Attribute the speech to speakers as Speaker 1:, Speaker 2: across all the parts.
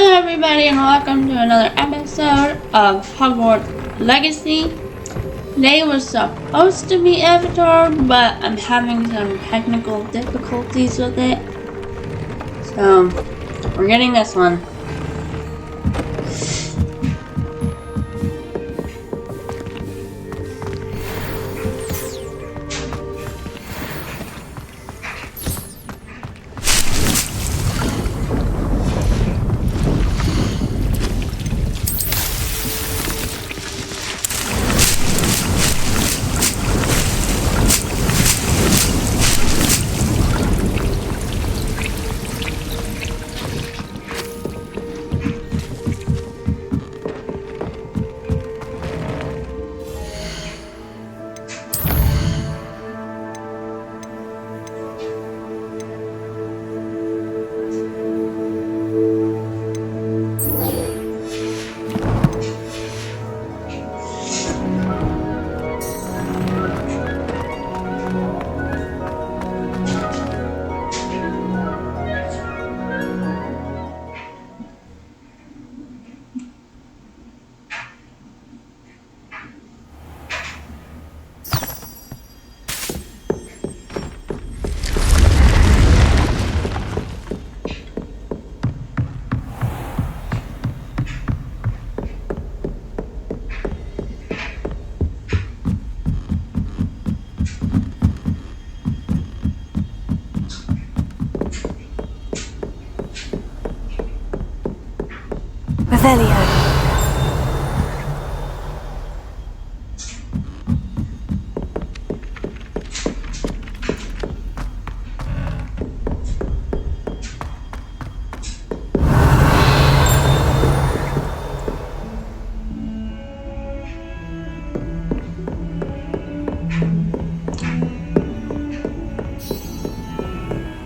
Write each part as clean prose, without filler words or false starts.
Speaker 1: Hello everybody and welcome to another episode of Hogwarts Legacy. Today was supposed to be Avatar, but I'm having some technical difficulties with it. So, we're getting this one.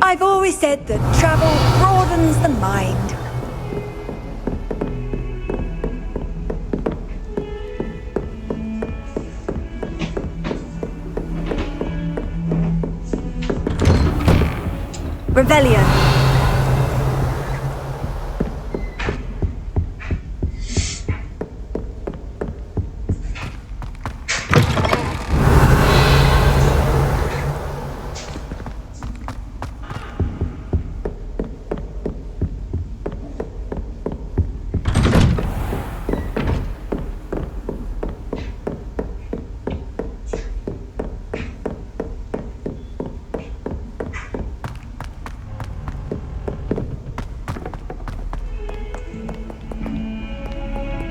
Speaker 2: I've always said that travel broadens the mind. Rebellion.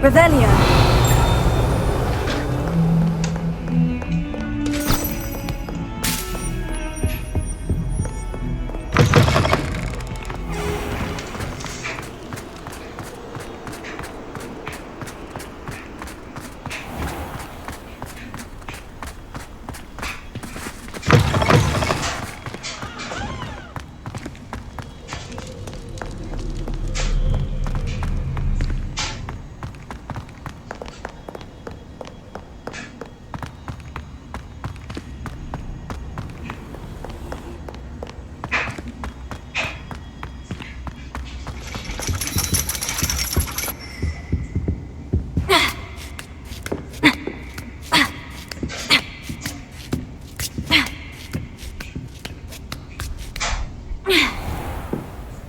Speaker 2: Rebellion.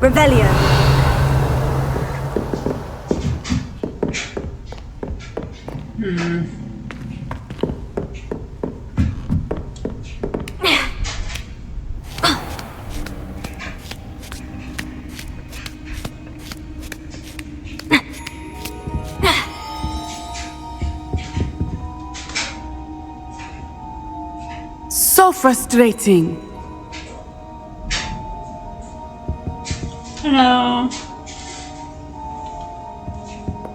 Speaker 2: Rebellion.
Speaker 3: So frustrating.
Speaker 1: Hello.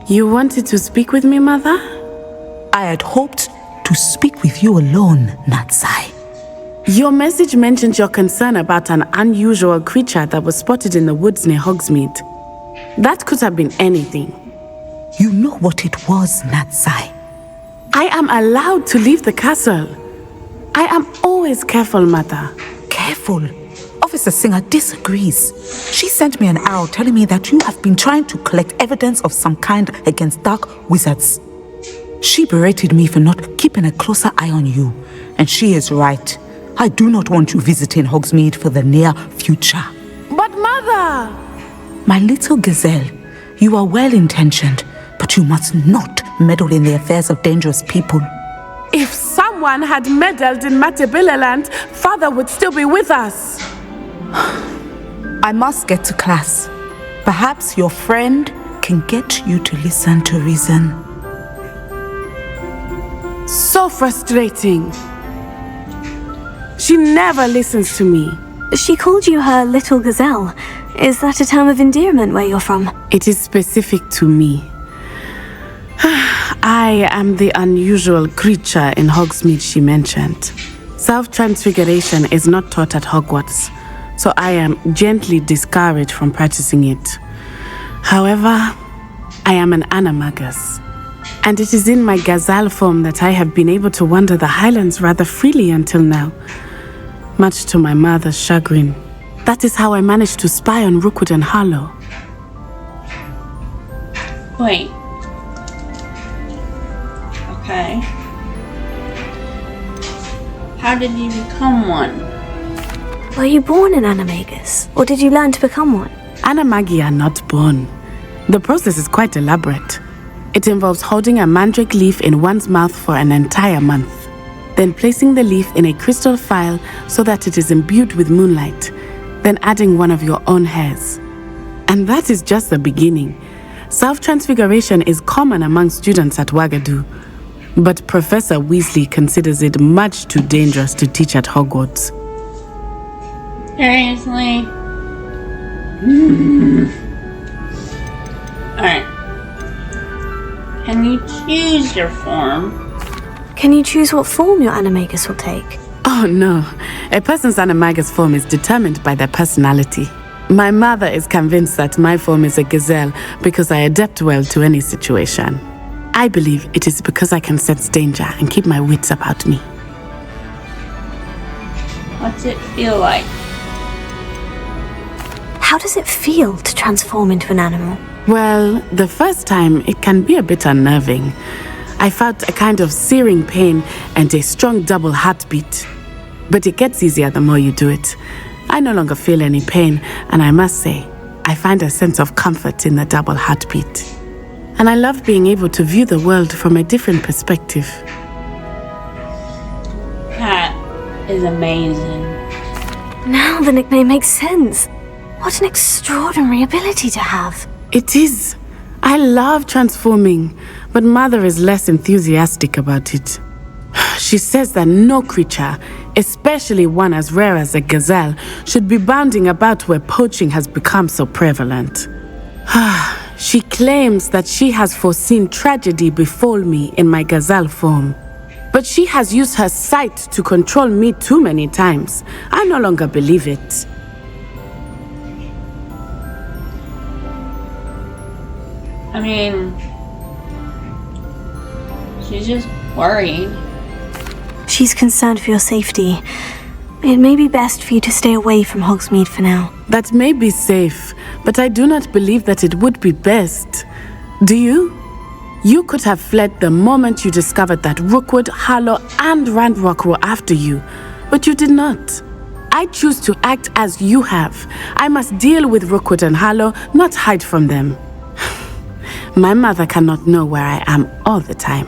Speaker 3: You wanted to speak with me, Mother?
Speaker 4: I had hoped to speak with you alone, Natsai.
Speaker 3: Your message mentioned your concern about an unusual creature that was spotted in the woods near Hogsmeade. That could have been anything.
Speaker 4: You know what it was, Natsai.
Speaker 3: I am allowed to leave the castle. I am always careful, Mother.
Speaker 4: Careful? Of Officer Singer disagrees. She sent me an arrow telling me that you have been trying to collect evidence of some kind against dark wizards. She berated me for not keeping a closer eye on you, and she is right. I do not want you visiting Hogsmeade for the near future.
Speaker 3: But Mother!
Speaker 4: My little gazelle, you are well-intentioned, but you must not meddle in the affairs of dangerous people.
Speaker 3: If someone had meddled in Matabeleland, Father would still be with us.
Speaker 4: I must get to class. Perhaps your friend can get you to listen to reason.
Speaker 3: So frustrating. She never listens to me.
Speaker 5: She called you her little gazelle. Is that a term of endearment where you're from?
Speaker 3: It is specific to me. I am the unusual creature in Hogsmeade she mentioned. Self-transfiguration is not taught at Hogwarts, so I am gently discouraged from practicing it. However, I am an animagus, and it is in my gazelle form that I have been able to wander the Highlands rather freely until now, much to my mother's chagrin. That is how I managed to spy on Rookwood and Harlow.
Speaker 1: Wait. Okay. How did you become one?
Speaker 5: Were you born an animagus, or did you learn to become one?
Speaker 3: Animagi are not born. The process is quite elaborate. It involves holding a mandrake leaf in one's mouth for an entire month, then placing the leaf in a crystal phial so that it is imbued with moonlight, then adding one of your own hairs. And that is just the beginning. Self-transfiguration is common among students at Wagadu, but Professor Weasley considers it much too dangerous to teach at Hogwarts.
Speaker 1: Seriously? Alright. Can you choose your form?
Speaker 5: Can you choose what form your animagus will take?
Speaker 3: Oh no, a person's animagus form is determined by their personality. My mother is convinced that my form is a gazelle because I adapt well to any situation. I believe it is because I can sense danger and keep my wits about me.
Speaker 1: What's it feel like?
Speaker 5: How does it feel to transform into an animal?
Speaker 3: Well, the first time it can be a bit unnerving. I felt a kind of searing pain and a strong double heartbeat. But it gets easier the more you do it. I no longer feel any pain, and I must say, I find a sense of comfort in the double heartbeat. And I love being able to view the world from a different perspective.
Speaker 1: That is amazing.
Speaker 5: Now the nickname makes sense. What an extraordinary ability to have.
Speaker 3: It is. I love transforming, but Mother is less enthusiastic about it. She says that no creature, especially one as rare as a gazelle, should be bounding about where poaching has become so prevalent. She claims that she has foreseen tragedy befall me in my gazelle form. But she has used her sight to control me too many times. I no longer believe it.
Speaker 1: I mean, she's just worried.
Speaker 5: She's concerned for your safety. It may be best for you to stay away from Hogsmeade for now.
Speaker 3: That may be safe, but I do not believe that it would be best. Do you? You could have fled the moment you discovered that Rookwood, Harlow, and Ranrock were after you, but you did not. I choose to act as you have. I must deal with Rookwood and Harlow, not hide from them. My mother cannot know where I am all the time.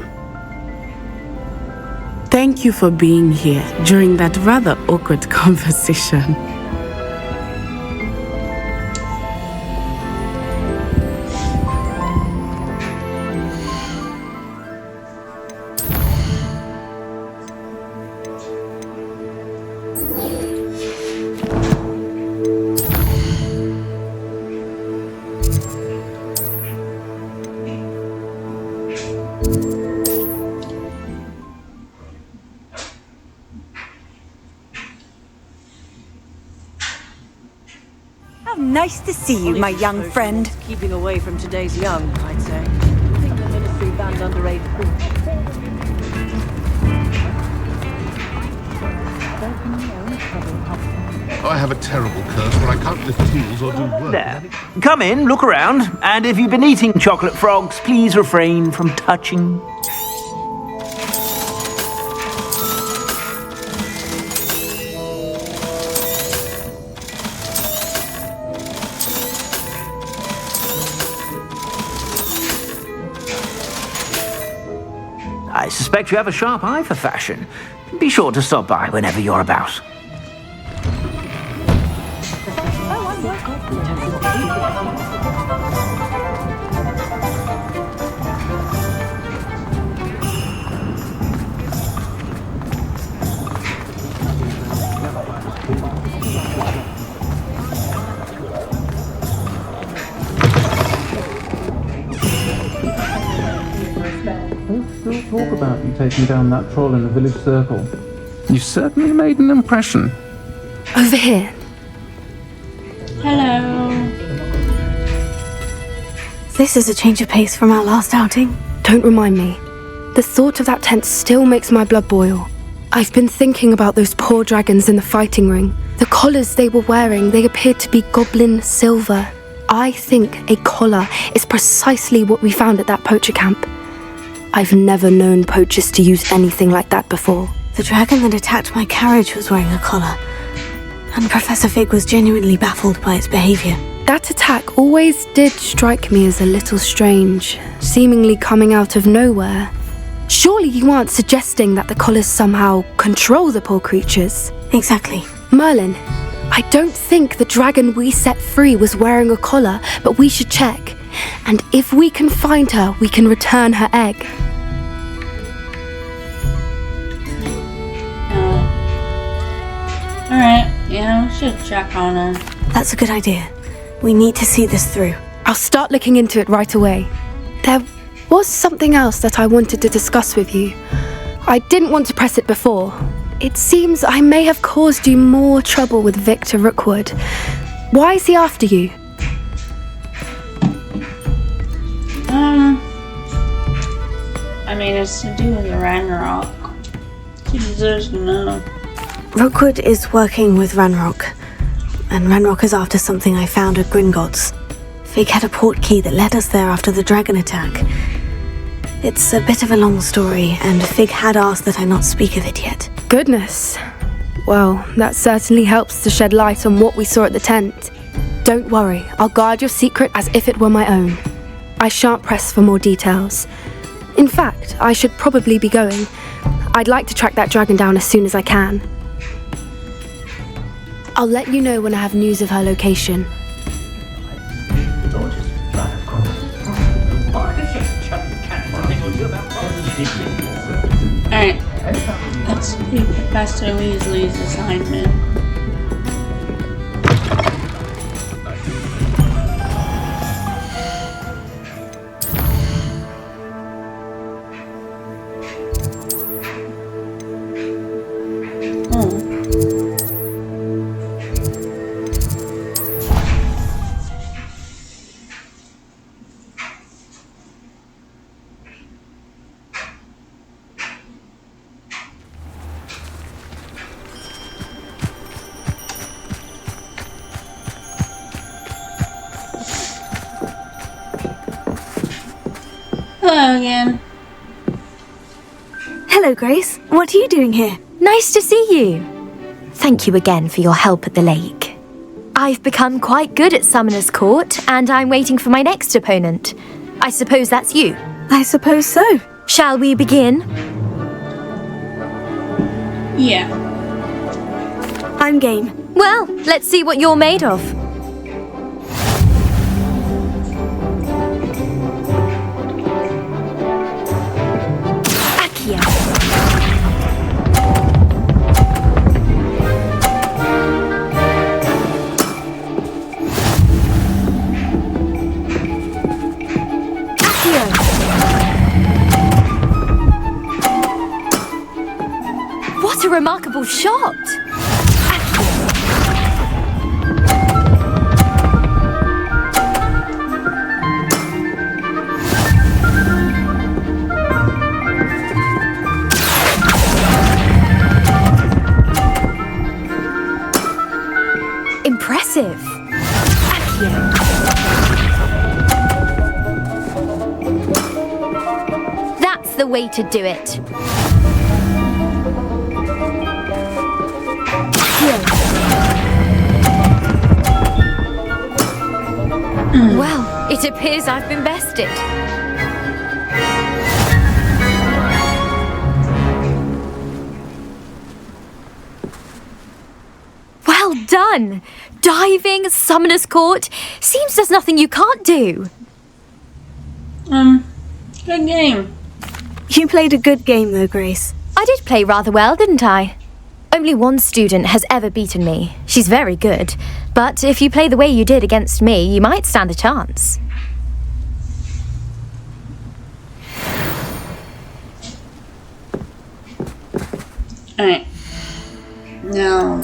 Speaker 3: Thank you for being here during that rather awkward conversation.
Speaker 2: How nice to see you, my young friend.
Speaker 6: Keeping away from today's young, I'd say. I think the ministry banned underage
Speaker 7: Oh, I have a terrible curse where I can't lift tools or do work.
Speaker 8: There. Come in, look around, and if you've been eating chocolate frogs, please refrain from touching. I suspect you have a sharp eye for fashion. Be sure to stop by whenever you're about.
Speaker 9: Still talk about you taking down that troll in the village circle. You certainly made an impression.
Speaker 5: Over here.
Speaker 1: Hello.
Speaker 5: This is a change of pace from our last outing. Don't remind me. The thought of that tent still makes my blood boil. I've been thinking about those poor dragons in the fighting ring. The collars they were wearing, they appeared to be goblin silver. I think a collar is precisely what we found at that poacher camp. I've never known poachers to use anything like that before. The dragon that attacked my carriage was wearing a collar, and Professor Fig was genuinely baffled by its behavior. That attack always did strike me as a little strange, seemingly coming out of nowhere. Surely you aren't suggesting that the collars somehow control the poor creatures? Exactly. Merlin, I don't think the dragon we set free was wearing a collar, but we should check. And if we can find her, we can return her egg.
Speaker 1: Alright, yeah, we should check on her.
Speaker 5: That's a good idea. We need to see this through. I'll start looking into it right away. There was something else that I wanted to discuss with you. I didn't want to press it before. It seems I may have caused you more trouble with Victor Rookwood. Why is he after you?
Speaker 1: I mean, it's to do with Ragnarok. She deserves to know.
Speaker 5: Rookwood is working with Ranrock, and Ranrock is after something I found at Gringotts. Fig had a port key that led us there after the dragon attack. It's a bit of a long story, and Fig had asked that I not speak of it yet.
Speaker 10: Goodness. Well, that certainly helps to shed light on what we saw at the tent.
Speaker 5: Don't worry, I'll guard your secret as if it were my own.
Speaker 10: I shan't press for more details. In fact, I should probably be going. I'd like to track that dragon down as soon as I can. I'll let you know when I have news of her location.
Speaker 1: Alright, let's do Professor Weasley's assignment. Hello again.
Speaker 5: Hello, Grace. What are you doing here?
Speaker 11: Nice to see you. Thank you again for your help at the lake. I've become quite good at Summoner's Court, and I'm waiting for my next opponent. I suppose that's you.
Speaker 5: I suppose so.
Speaker 11: Shall we begin?
Speaker 1: Yeah.
Speaker 5: I'm game.
Speaker 11: Well, let's see what you're made of. What a remarkable shot! way to do it. Well, it appears I've been bested. Well done! Diving, Summoner's Court. Seems there's nothing you can't do.
Speaker 1: Good game.
Speaker 10: You played a good game though, Grace.
Speaker 11: I did play rather well, didn't I? Only one student has ever beaten me. She's very good. But if you play the way you did against me, you might stand a chance.
Speaker 1: Alright. Now,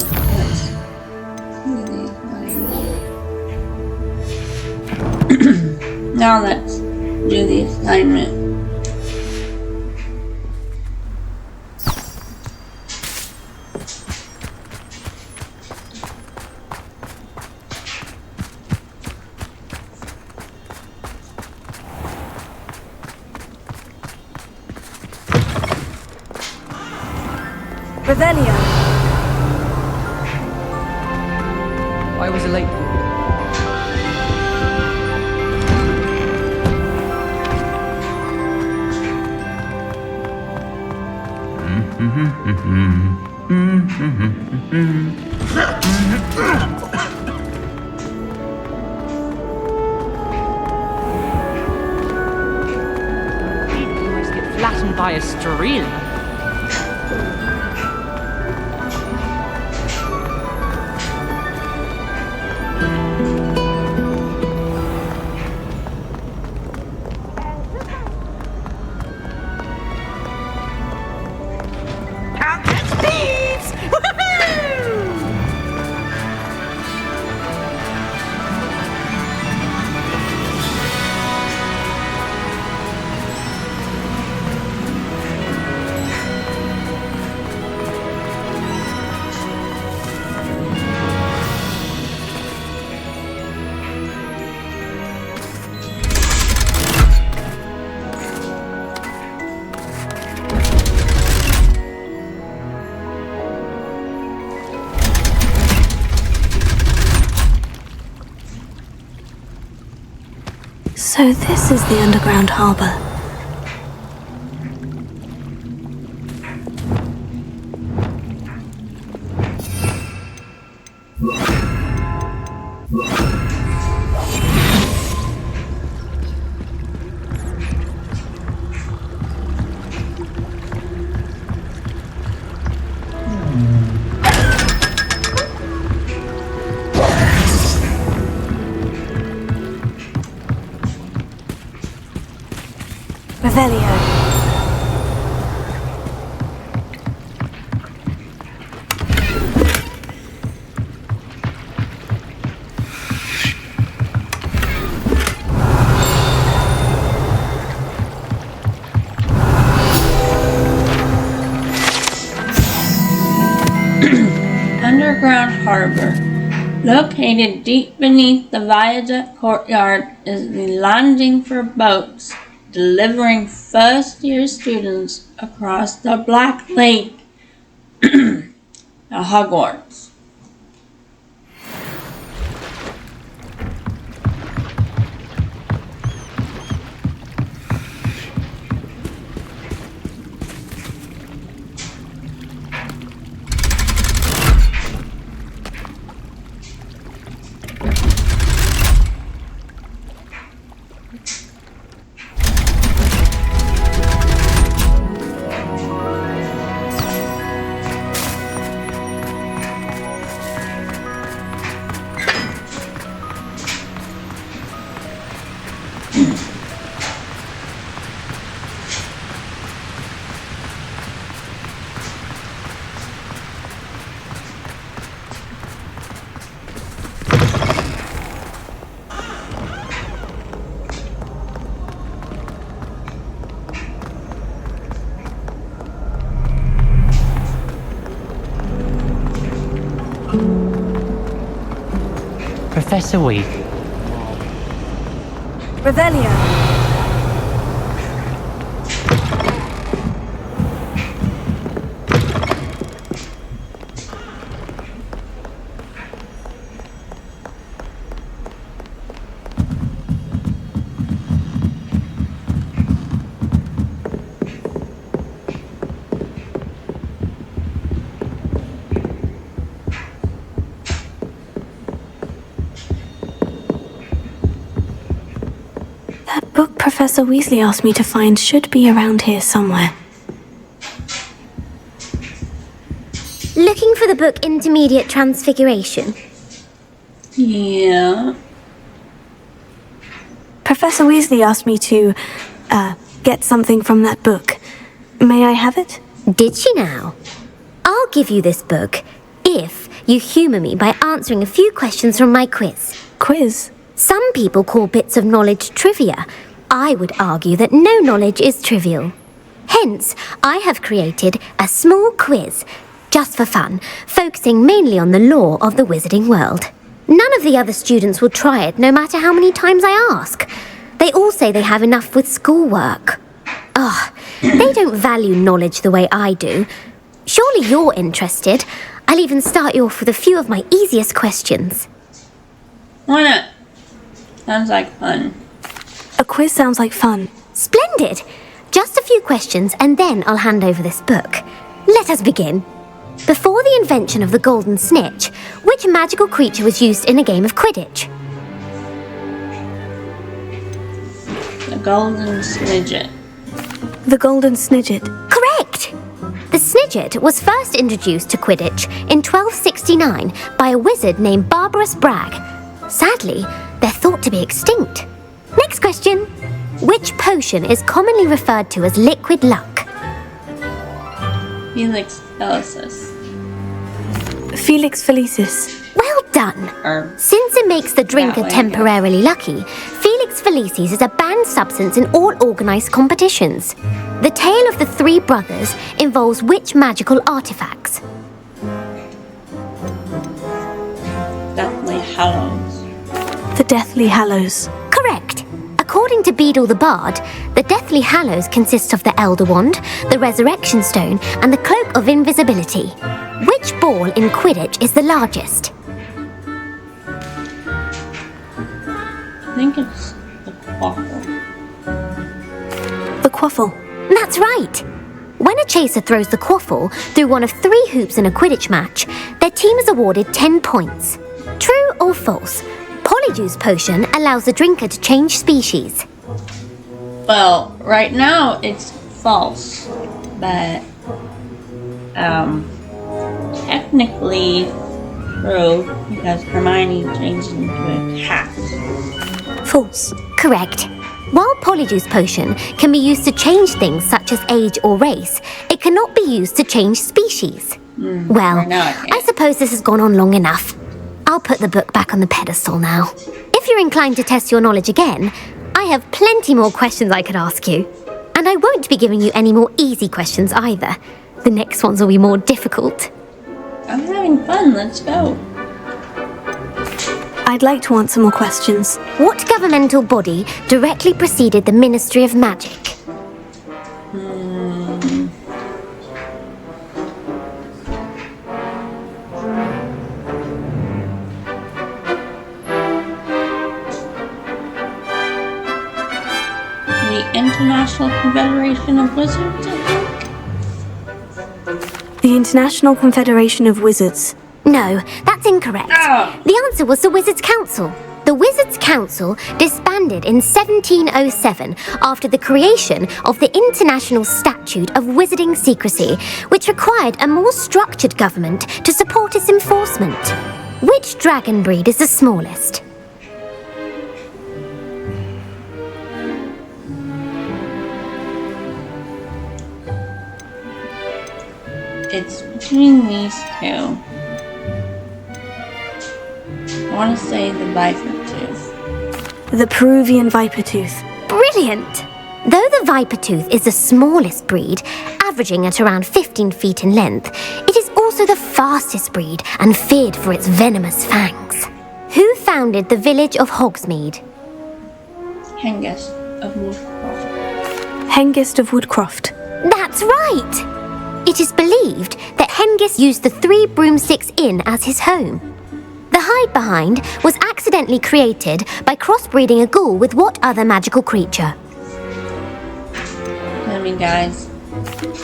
Speaker 1: now let's do the assignment.
Speaker 2: Revelio.
Speaker 6: Why was it late? Almost get flattened by a stream.
Speaker 10: So this is the underground harbour. Revelio.
Speaker 1: Underground Harbor. Located deep beneath the viaduct courtyard is the landing for boats delivering first-year students across the Black Lake to Hogwarts.
Speaker 6: Professor Week.
Speaker 2: Revelio.
Speaker 10: That book Professor Weasley asked me to find should be around here somewhere.
Speaker 11: Looking for the book Intermediate Transfiguration?
Speaker 1: Yeah.
Speaker 10: Professor Weasley asked me to, get something from that book. May I have it?
Speaker 11: Did she now? I'll give you this book if you humour me by answering a few questions from my quiz.
Speaker 10: Quiz?
Speaker 11: Some people call bits of knowledge trivia. I would argue that no knowledge is trivial. Hence, I have created a small quiz, just for fun, focusing mainly on the lore of the wizarding world. None of the other students will try it, no matter how many times I ask. They all say they have enough with schoolwork. They don't value knowledge the way I do. Surely you're interested. I'll even start you off with a few of my easiest questions.
Speaker 1: Why not? Sounds like fun.
Speaker 10: A quiz sounds like fun.
Speaker 11: Splendid! Just a few questions and then I'll hand over this book. Let us begin. Before the invention of the golden snitch, which magical creature was used in a game of Quidditch?
Speaker 1: The golden snidget.
Speaker 10: The golden snidget.
Speaker 11: Correct! The snidget was first introduced to Quidditch in 1269 by a wizard named Barbarous Bragg. Sadly, they're thought to be extinct. Next question. Which potion is commonly referred to as liquid luck?
Speaker 1: Felix Felicis.
Speaker 10: Felix Felicis.
Speaker 11: Well done. Since it makes the drinker temporarily lucky, Felix Felicis is a banned substance in all organised competitions. The tale of the three brothers involves which magical artifacts?
Speaker 1: Deathly Hallows.
Speaker 10: The Deathly Hallows.
Speaker 11: Correct. According to Beedle the Bard, the Deathly Hallows consists of the Elder Wand, the Resurrection Stone, and the Cloak of Invisibility. Which ball in Quidditch is the largest?
Speaker 1: I think it's the quaffle.
Speaker 10: The quaffle.
Speaker 11: That's right. When a chaser throws the quaffle through one of 3 hoops in a Quidditch match, their team is awarded 10 points. True or false? Polyjuice Potion allows the drinker to change species.
Speaker 1: Well, right now it's false, but technically true because Hermione changed into a cat.
Speaker 10: False.
Speaker 11: Correct. While Polyjuice Potion can be used to change things such as age or race, it cannot be used to change species. Well, I suppose this has gone on long enough. I'll put the book back on the pedestal now. If you're inclined to test your knowledge again, I have plenty more questions I could ask you. And I won't be giving you any more easy questions either. The next ones will be more difficult.
Speaker 1: I'm having fun, let's go.
Speaker 10: I'd like to answer more questions.
Speaker 11: What governmental body directly preceded the Ministry of Magic?
Speaker 1: The International Confederation of Wizards, I think?
Speaker 10: The International Confederation of Wizards.
Speaker 11: No, that's incorrect. The answer was the Wizards' Council. The Wizards' Council disbanded in 1707 after the creation of the International Statute of Wizarding Secrecy, which required a more structured government to support its enforcement. Which dragon breed is the smallest?
Speaker 1: It's between these two. I want to say the Viper Tooth.
Speaker 10: The Peruvian Viper Tooth.
Speaker 11: Brilliant! Though the Viper Tooth is the smallest breed, averaging at around 15 feet in length, it is also the fastest breed and feared for its venomous fangs. Who founded the village of Hogsmeade?
Speaker 1: Hengist of Woodcroft.
Speaker 10: Hengist of Woodcroft.
Speaker 11: That's right! It is believed that Hengist used the 3 Broomsticks Inn as his home. The hide-behind was accidentally created by crossbreeding a ghoul with what other magical creature?
Speaker 1: Demiguise.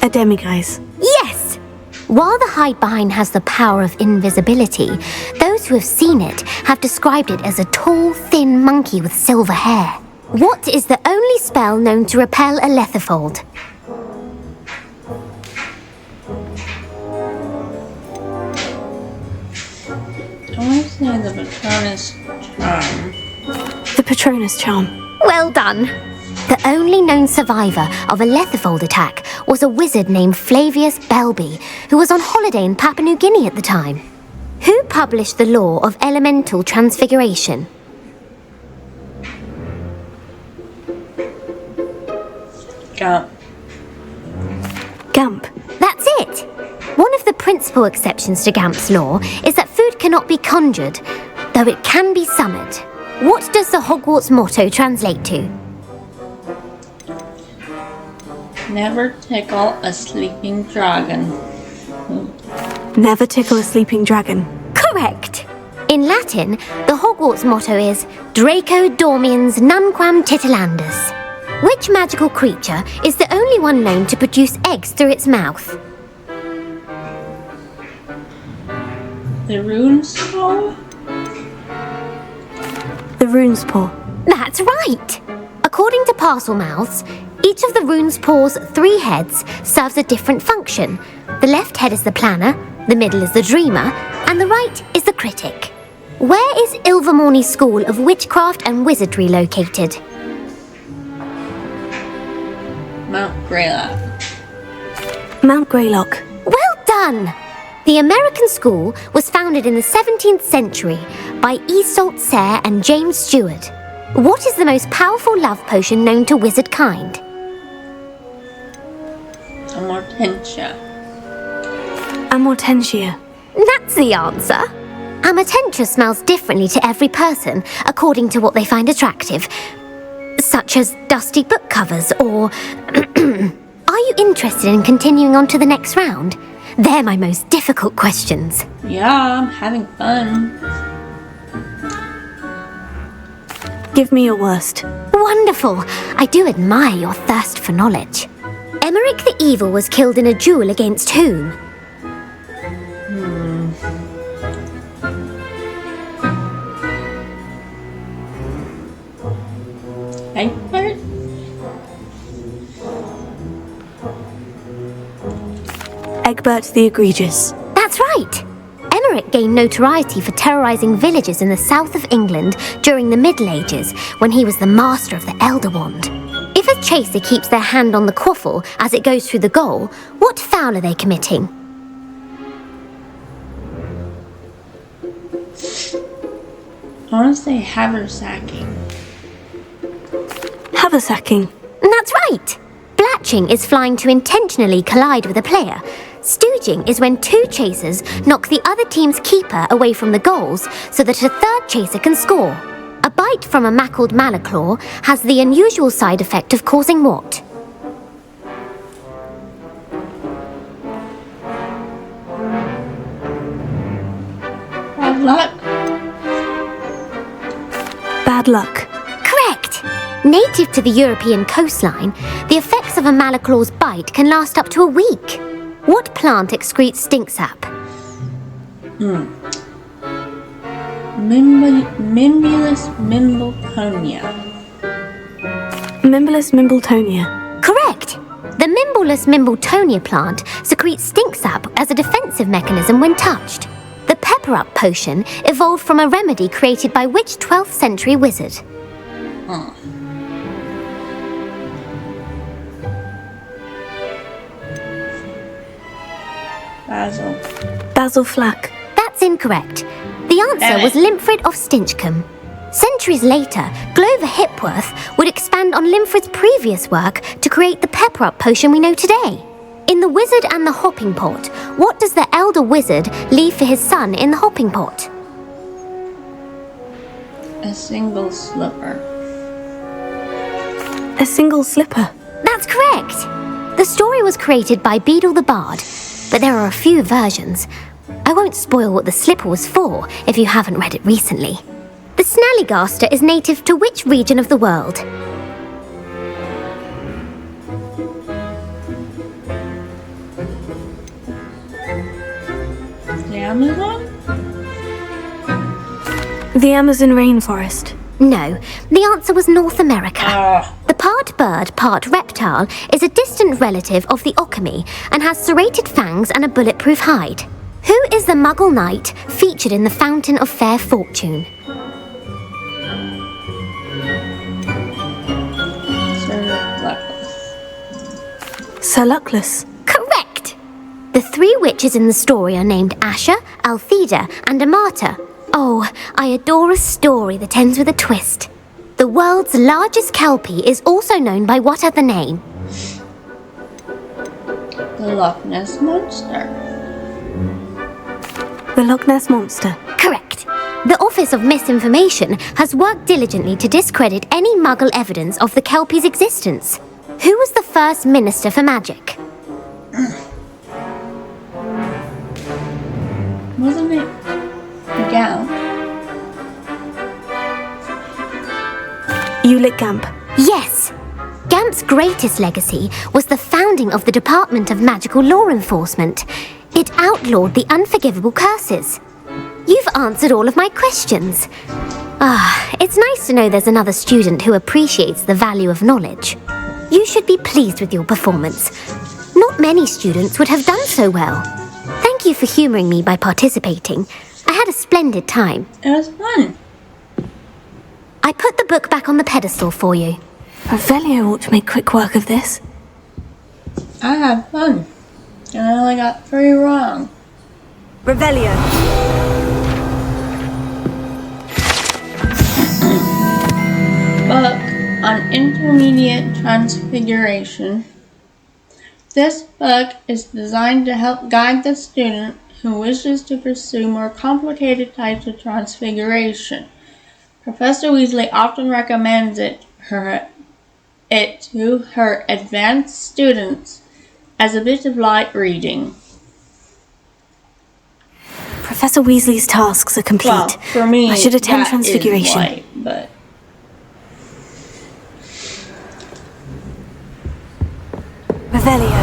Speaker 10: A demiguise.
Speaker 11: Yes! While the hide-behind has the power of invisibility, those who have seen it have described it as a tall, thin monkey with silver hair. What is the only spell known to repel a lethifold?
Speaker 1: I want to say the Patronus charm.
Speaker 10: The Patronus charm.
Speaker 11: Well done. The only known survivor of a lethifold attack was a wizard named Flavius Belby, who was on holiday in Papua New Guinea at the time. Who published the law of elemental transfiguration?
Speaker 1: Gamp.
Speaker 10: Gamp.
Speaker 11: That's it! One of the principal exceptions to Gamp's law is that food cannot be conjured, though it can be summoned. What does the Hogwarts motto translate to?
Speaker 1: Never tickle a sleeping dragon.
Speaker 10: Never tickle a sleeping dragon.
Speaker 11: Correct! In Latin, the Hogwarts motto is Draco dormiens nunquam titilandus. Which magical creature is the only one known to produce eggs through its mouth?
Speaker 1: The rune's paw?
Speaker 10: The rune's paw.
Speaker 11: That's right! According to parcel mouths, each of the rune's paw's 3 heads serves a different function. The left head is the planner, the middle is the dreamer, and the right is the critic. Where is Ilvermorny School of Witchcraft and Wizardry located?
Speaker 1: Mount Greylock.
Speaker 10: Mount Greylock.
Speaker 11: Well done! The American school was founded in the 17th century by Iseult Sayre and James Stewart. What is the most powerful love potion known to wizard kind?
Speaker 1: Amortentia.
Speaker 10: Amortentia.
Speaker 11: That's the answer. Amortentia smells differently to every person according to what they find attractive, such as dusty book covers or... Are you interested in continuing on to the next round? They're my most difficult questions.
Speaker 1: Yeah, I'm having fun.
Speaker 10: Give me your worst.
Speaker 11: Wonderful. I do admire your thirst for knowledge. Emmerich the Evil was killed in a duel against whom?
Speaker 1: Egbert?
Speaker 10: Egbert the Egregious.
Speaker 11: That's right. Emmerich gained notoriety for terrorizing villages in the south of England during the Middle Ages when he was the master of the Elder Wand. If a chaser keeps their hand on the quaffle as it goes through the goal, what foul are they committing?
Speaker 1: I want to say haversacking.
Speaker 10: Haversacking.
Speaker 11: That's right. Blatching is flying to intentionally collide with a player. Stooging is when 2 chasers knock the other team's keeper away from the goals so that a third chaser can score. A bite from a mackled malaclaw has the unusual side effect of causing what?
Speaker 1: Bad luck.
Speaker 10: Bad luck.
Speaker 11: Correct! Native to the European coastline, the effects of a malaclaw's bite can last up to a week. What plant excretes stink sap?
Speaker 1: Mimbulus mimbletonia.
Speaker 10: Mimbulus mimbletonia.
Speaker 11: Correct! The Mimbulus mimbletonia plant secretes stink sap as a defensive mechanism when touched. The pepper-up potion evolved from a remedy created by which 12th century wizard?
Speaker 1: Basil.
Speaker 10: Basil Flack.
Speaker 11: That's incorrect. The answer was Limfrid of Stinchcombe. Centuries later, Glover Hipworth would expand on Limfrid's previous work to create the pepper-up potion we know today. In The Wizard and the Hopping Pot, what does the elder wizard leave for his son in the hopping pot?
Speaker 1: A single slipper.
Speaker 10: A single slipper.
Speaker 11: That's correct! The story was created by Beadle the Bard, but there are a few versions. I won't spoil what the slipper was for if you haven't read it recently. The Snallygaster is native to which region of the world?
Speaker 1: The Amazon?
Speaker 10: The Amazon rainforest.
Speaker 11: No, the answer was North America. The part bird, part reptile is a distant relative of the Occamy and has serrated fangs and a bulletproof hide. Who is the Muggle knight featured in the Fountain of Fair Fortune?
Speaker 10: Sir Luckless.
Speaker 11: Correct! The three witches in the story are named Asher, Altheda, and Amata. Oh, I adore a story that ends with a twist. The world's largest kelpie is also known by what other name?
Speaker 1: The Loch Ness Monster.
Speaker 10: The Loch Ness Monster.
Speaker 11: Correct. The Office of Misinformation has worked diligently to discredit any Muggle evidence of the kelpie's existence. Who was the first Minister for Magic?
Speaker 1: Wasn't it Gal?
Speaker 10: Ulick Gamp.
Speaker 11: Yes! Gamp's greatest legacy was the founding of the Department of Magical Law Enforcement. It outlawed the unforgivable curses. You've answered all of my questions. It's nice to know there's another student who appreciates the value of knowledge. You should be pleased with your performance. Not many students would have done so well. Thank you for humouring me by participating. I had a splendid time.
Speaker 1: It was fun.
Speaker 11: I put the book back on the pedestal for you.
Speaker 10: Revelio ought to make quick work of this.
Speaker 1: I had fun. And I only got 3 wrong.
Speaker 2: Revelio.
Speaker 1: Book on Intermediate Transfiguration. This book is designed to help guide the student who wishes to pursue more complicated types of transfiguration. Professor Weasley often recommends it to her advanced students as a bit of light reading.
Speaker 10: Professor Weasley's tasks are complete.
Speaker 1: Well, for me,
Speaker 10: I should attend
Speaker 1: that
Speaker 10: Transfiguration.
Speaker 1: Is light, but
Speaker 10: Revelio.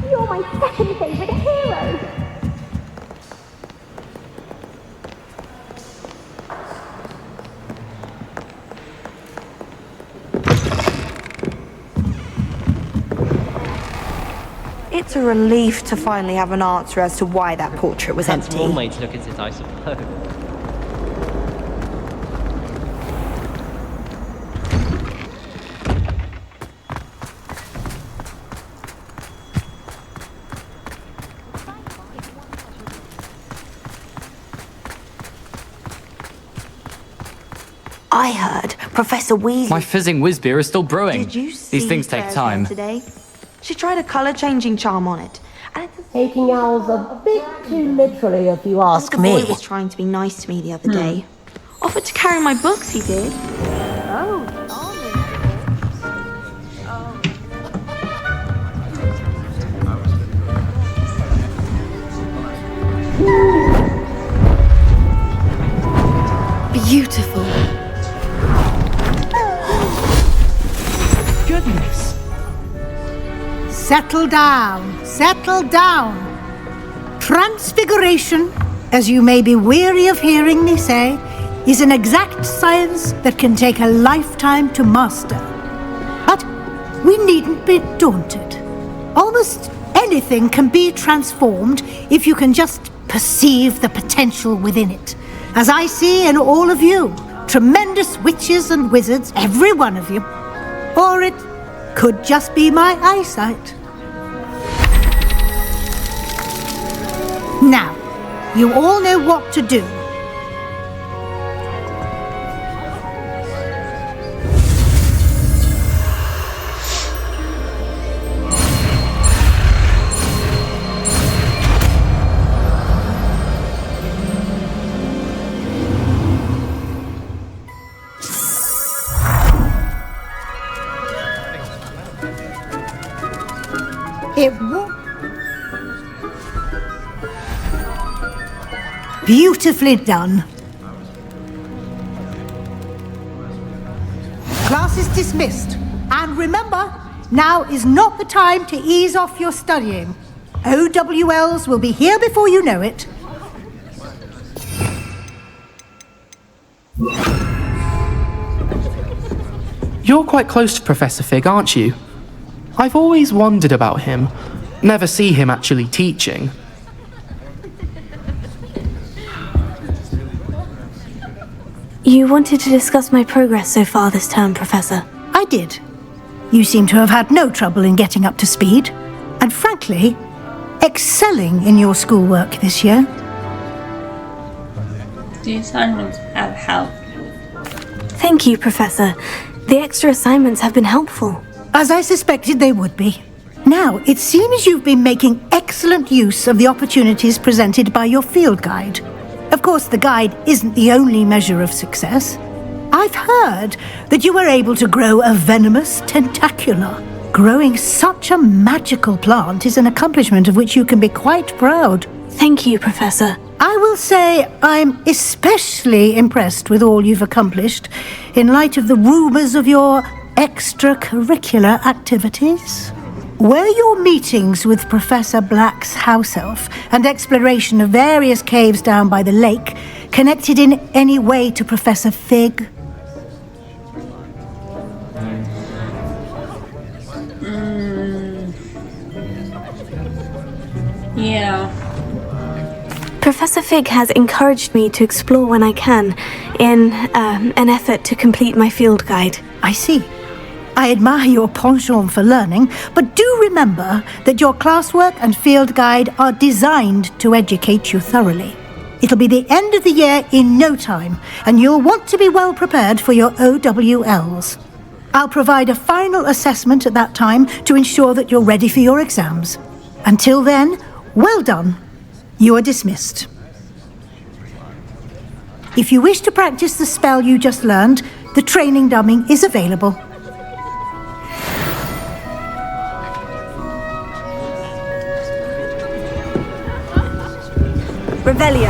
Speaker 11: You're my second favourite hero.
Speaker 2: It's a relief to finally have an answer as to why that portrait was
Speaker 12: That's
Speaker 2: empty.
Speaker 12: one way to look at it, I suppose.
Speaker 2: I heard Professor Weasley.
Speaker 12: My fizzing whiz beer is still brewing.
Speaker 2: Did you see
Speaker 12: These things take
Speaker 2: Claire's
Speaker 12: time.
Speaker 2: hair today? She tried a colour-changing charm on it. And
Speaker 6: Taking owls a bit too literally, if you ask
Speaker 2: the
Speaker 6: me.
Speaker 2: boy was trying to be nice to me the other day. Offered to carry my books, he did.
Speaker 6: Oh,
Speaker 10: Beautiful.
Speaker 2: Goodness.
Speaker 13: Settle down, settle down. Transfiguration, as you may be weary of hearing me say, is an exact science that can take a lifetime to master. But we needn't be daunted. Almost anything can be transformed if you can just perceive the potential within it. As I see in all of you, tremendous witches and wizards, every one of you. Or it could just be my eyesight. Now, you all know what to do. It won't. Beautifully done. Class is dismissed. And remember, now is not the time to ease off your studying. OWLs will be here before you know it.
Speaker 14: You're quite close to Professor Fig, aren't you? I've always wondered about him. Never see him actually teaching.
Speaker 10: You wanted to discuss my progress so far this term, Professor.
Speaker 13: I did. You seem to have had no trouble in getting up to speed, and frankly, excelling in your schoolwork this year.
Speaker 1: The assignments have helped.
Speaker 10: Thank you, Professor. The extra assignments have been helpful.
Speaker 13: As I suspected they would be. Now, it seems you've been making excellent use of the opportunities presented by your field guide. Of course, the guide isn't the only measure of success. I've heard that you were able to grow a venomous tentacula. Growing such a magical plant is an accomplishment of which you can be quite proud.
Speaker 10: Thank you, Professor.
Speaker 13: I will say I'm especially impressed with all you've accomplished in light of the rumors of your extracurricular activities. Were your meetings with Professor Black's house elf and exploration of various caves down by the lake connected in any way to Professor Fig?
Speaker 1: Yeah.
Speaker 10: Professor Fig has encouraged me to explore when I can, in an effort to complete my field guide.
Speaker 13: I see. I admire your penchant for learning, but do remember that your classwork and field guide are designed to educate you thoroughly. It'll be the end of the year in no time, and you'll want to be well prepared for your OWLs. I'll provide a final assessment at that time to ensure that you're ready for your exams. Until then, well done. You are dismissed. If you wish to practice the spell you just learned, the training dummy is available.
Speaker 10: Revelio.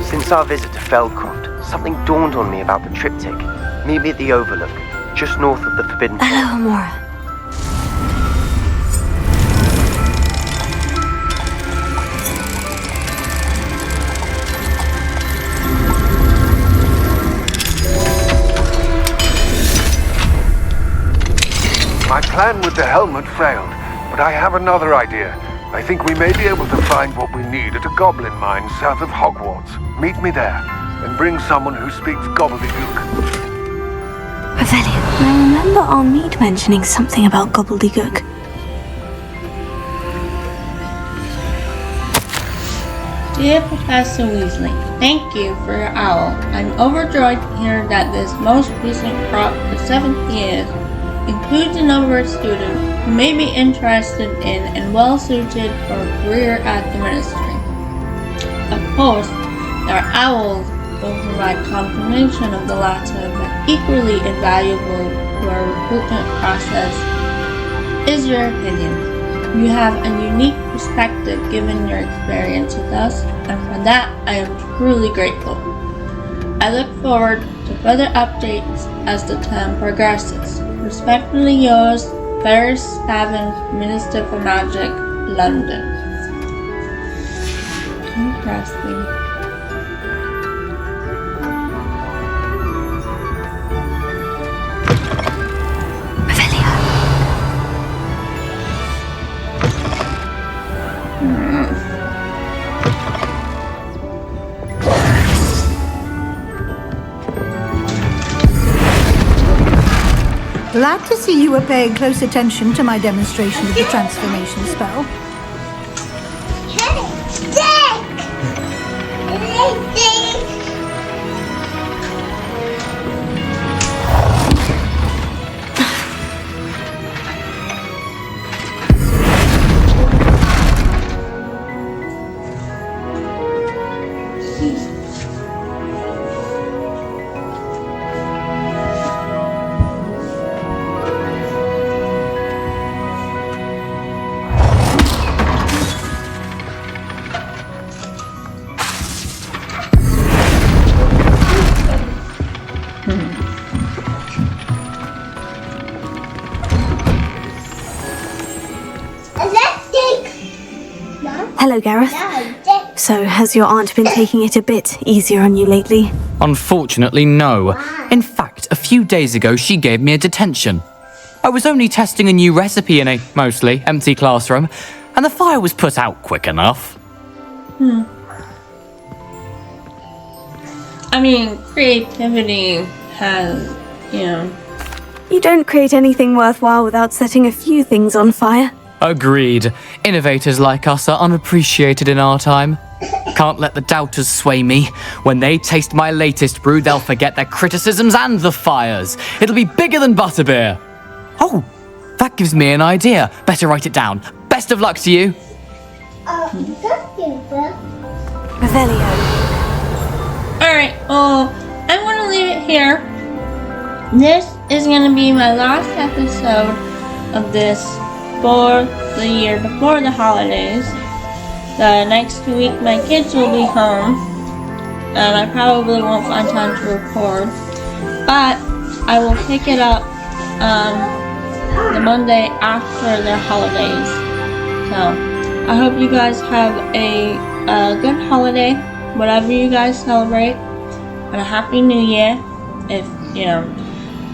Speaker 15: Since our visit to Feldcroft, something dawned on me about the triptych. Meet me at the Overlook, just north of the Forbidden Forest.
Speaker 10: Hello, Amora.
Speaker 7: My plan with the helmet failed, but I have another idea. I think we may be able to find what we need at a goblin mine south of Hogwarts. Meet me there, and bring someone who speaks gobbledygook.
Speaker 10: Revelio, I remember Armide mentioning something about gobbledygook.
Speaker 1: Dear Professor Weasley, thank you for your owl. I'm overjoyed to hear that this most recent crop of 7th years includes a Hogwarts student who may be interested in and well suited for a career at the Ministry. Of course, our owls will provide confirmation of the latter, but equally invaluable to our recruitment process is your opinion. You have a unique perspective given your experience with us, and for that I am truly grateful. I look forward to further updates as the term progresses. Respectfully yours, Ferris Savin, Minister for Magic, London. Interesting.
Speaker 13: Glad to see you were paying close attention to my demonstration of the transformation spell.
Speaker 16: Hello, Gareth. So, has your aunt been taking it a bit easier on you lately?
Speaker 12: Unfortunately, no. In fact, a few days ago, she gave me a detention. I was only testing a new recipe in a mostly empty classroom, and the fire was put out quick enough.
Speaker 1: I mean, creativity has,
Speaker 16: You don't create anything worthwhile without setting a few things on fire.
Speaker 12: Agreed. Innovators like us are unappreciated in our time. Can't let the doubters sway me. When they taste my latest brew, they'll forget their criticisms and the fires. It'll be bigger than butterbeer. Oh, that gives me an idea. Better write it down. Best of luck to you.
Speaker 16: Revelio.
Speaker 1: Alright, well, I'm gonna leave it here. This is gonna be my last episode of this for the year before the holidays. The next week my kids will be home, and I probably won't find time to record, but I will pick it up the Monday after their holidays. So I hope you guys have a good holiday, whatever you guys celebrate, and a happy new year if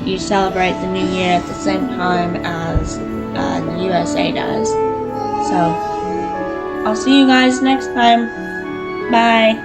Speaker 1: you celebrate the new year at the same time as the USA does. So I'll see you guys next time. Bye.